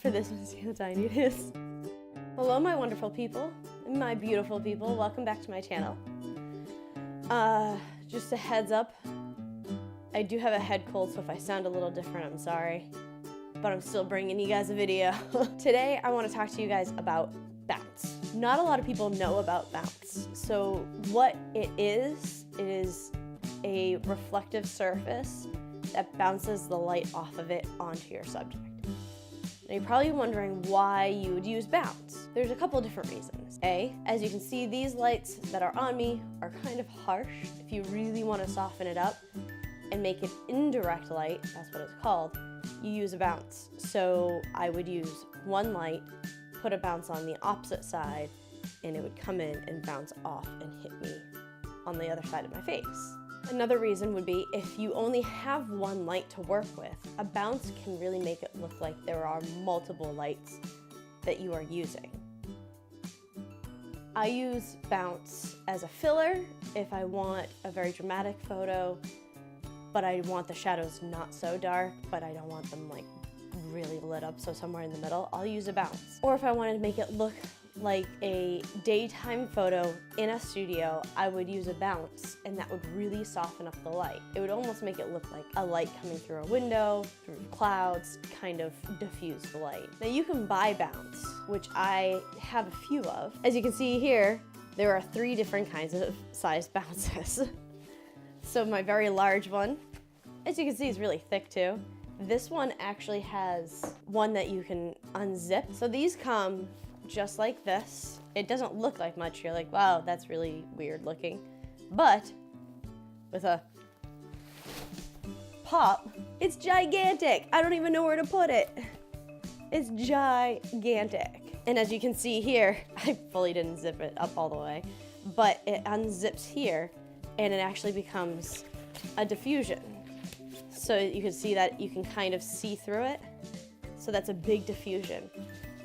for this one, see how tiny it is. Hello, my wonderful people, my beautiful people. Welcome back to my channel. Just a heads up, I do have a head cold, so if I sound a little different, I'm sorry. But I'm still bringing you guys a video. Today, I want to talk to you guys about bounce. Not a lot of people know about bounce. So what it is a reflective surface that bounces the light off of it onto your subject. Now you're probably wondering why you would use bounce. There's a couple different reasons. A, as you can see, these lights that are on me are kind of harsh. If you really want to soften it up and make it indirect light, that's what it's called, you use a bounce. So I would use one light, put a bounce on the opposite side, and it would come in and bounce off and hit me on the other side of my face. Another reason would be if you only have one light to work with, a bounce can really make it look like there are multiple lights that you are using. I use bounce as a filler if I want a very dramatic photo, but I want the shadows not so dark, but I don't want them like really lit up, so somewhere in the middle, I'll use a bounce. Or if I wanted to make it look like a daytime photo in a studio, I would use a bounce, and that would really soften up the light. It would almost make it look like a light coming through a window, through clouds, kind of diffuse the light. Now you can buy bounce, which I have a few of. As you can see here, there are 3 different kinds of size bounces. So my very large one, as you can see, is really thick too. This one actually has one that you can unzip. So these come just like this. It doesn't look like much. You're like, wow, that's really weird looking. But with a pop, it's gigantic. I don't even know where to put it. It's gigantic. And as you can see here, I fully didn't zip it up all the way, but it unzips here and it actually becomes a diffusion. So you can see that you can kind of see through it. So that's a big diffusion.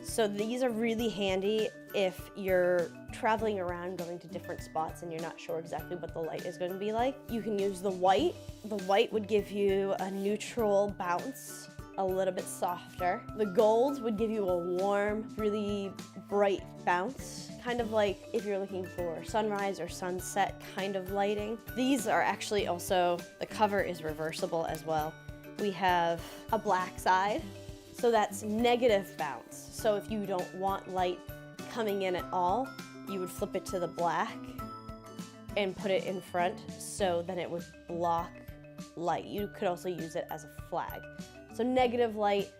So these are really handy if you're traveling around going to different spots and you're not sure exactly what the light is going to be like. You can use the white. The white would give you a neutral bounce, a little bit softer. The gold would give you a warm, really bright bounce, kind of like if you're looking for sunrise or sunset kind of lighting. These are actually also, the cover is reversible as well. We have a black side, so that's negative bounce. So if you don't want light coming in at all, you would flip it to the black and put it in front so then it would block light. You could also use it as a flag. So negative light,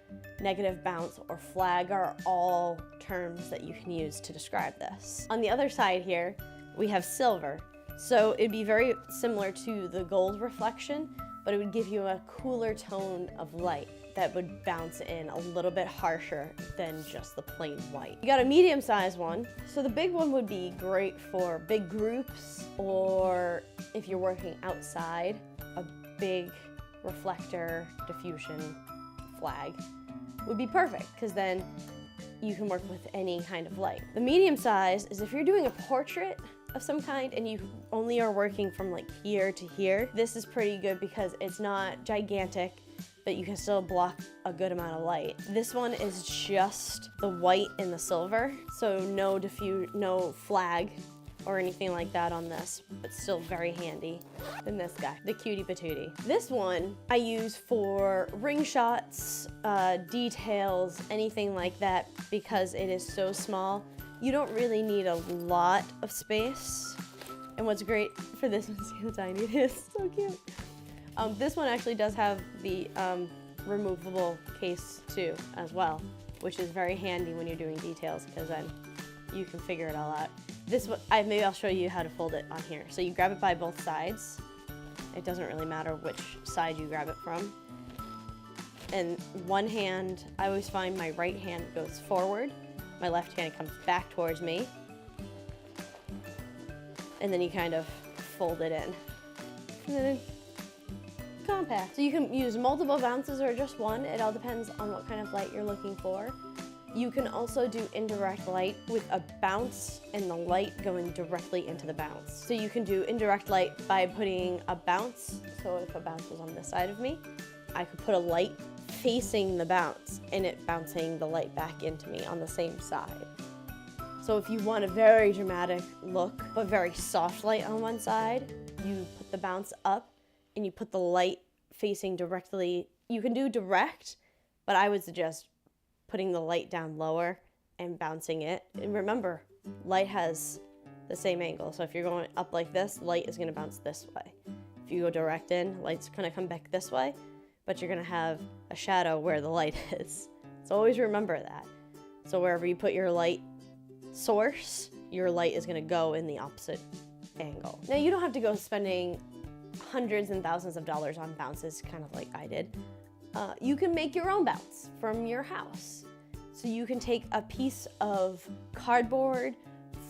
negative bounce, or flag are all terms that you can use to describe this. On the other side here, we have silver. So it'd be very similar to the gold reflection, but it would give you a cooler tone of light that would bounce in a little bit harsher than just the plain white. You got a medium-sized one. So the big one would be great for big groups, or if you're working outside, a big reflector diffusion flag would be perfect, because then you can work with any kind of light. The medium size is if you're doing a portrait of some kind and you only are working from like here to here. This is pretty good because it's not gigantic, but you can still block a good amount of light. This one is just the white and the silver, so no flag or anything like that on this, but still very handy. Then this guy, the cutie patootie. This one I use for ring shots, details, anything like that, because it is so small. You don't really need a lot of space. And what's great for this one, see how tiny it is, so cute. This one actually does have the removable case too as well, which is very handy when you're doing details, because then you can figure it all out. This one, maybe I'll show you how to fold it on here. So you grab it by both sides. It doesn't really matter which side you grab it from. And one hand, I always find my right hand goes forward, my left hand comes back towards me, and then you kind of fold it in. And then compact. So you can use multiple bounces or just one. It all depends on what kind of light you're looking for. You can also do indirect light with a bounce and the light going directly into the bounce. So you can do indirect light by putting a bounce. So if a bounce was on this side of me, I could put a light facing the bounce and it bouncing the light back into me on the same side. So if you want a very dramatic look, but very soft light on one side, you put the bounce up and you put the light facing directly. You can do direct, but I would suggest putting the light down lower and bouncing it. And remember, light has the same angle. So if you're going up like this, light is gonna bounce this way. If you go direct in, light's gonna come back this way, but you're gonna have a shadow where the light is. So always remember that. So wherever you put your light source, your light is gonna go in the opposite angle. Now you don't have to go spending hundreds and thousands of dollars on bounces, kind of like I did. You can make your own bounce from your house. So you can take a piece of cardboard,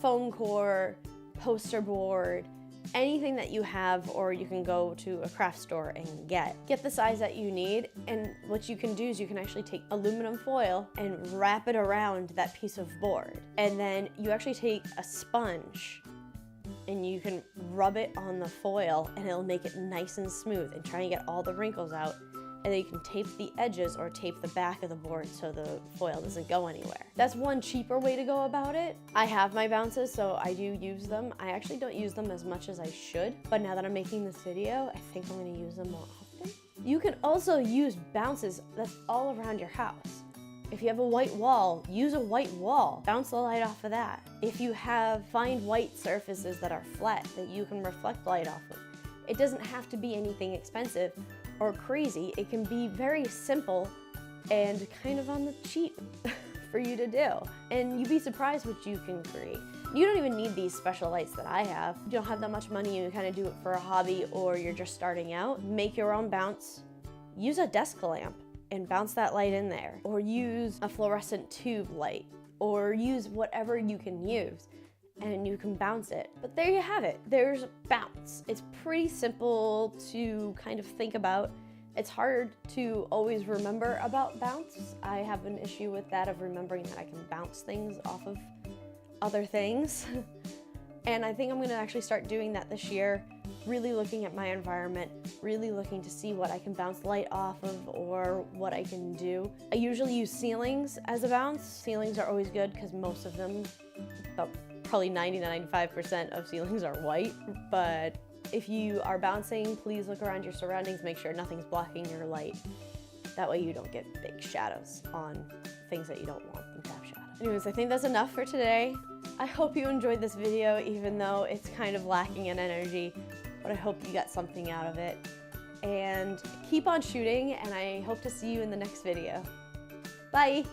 foam core, poster board, anything that you have, or you can go to a craft store and get the size that you need. And what you can do is you can actually take aluminum foil and wrap it around that piece of board. And then you actually take a sponge and you can rub it on the foil and it'll make it nice and smooth and try and get all the wrinkles out. And then you can tape the edges or tape the back of the board so the foil doesn't go anywhere. That's one cheaper way to go about it. I have my bounces, so I do use them. I actually don't use them as much as I should, but now that I'm making this video, I think I'm gonna use them more often. You can also use bounces that's all around your house. If you have a white wall, use a white wall. Bounce the light off of that. If you find white surfaces that are flat that you can reflect light off of. It doesn't have to be anything expensive or crazy. It can be very simple and kind of on the cheap for you to do. And you'd be surprised what you can create. You don't even need these special lights that I have. You don't have that much money, you kind of do it for a hobby or you're just starting out. Make your own bounce. Use a desk lamp and bounce that light in there. Or use a fluorescent tube light. Or use whatever you can use and you can bounce it. But there you have it. There's bounce. It's pretty simple to kind of think about. It's hard to always remember about bounce. I have an issue with that, of remembering that I can bounce things off of other things. And I think I'm gonna actually start doing that this year, really looking at my environment, really looking to see what I can bounce light off of or what I can do. I usually use ceilings as a bounce. Ceilings are always good because most of them, about probably 90-95% of ceilings are white, but if you are bouncing, please look around your surroundings, make sure nothing's blocking your light. That way you don't get big shadows on things that you don't want them to have shadows. Anyways, I think that's enough for today. I hope you enjoyed this video, even though it's kind of lacking in energy, but I hope you got something out of it. And keep on shooting, and I hope to see you in the next video. Bye!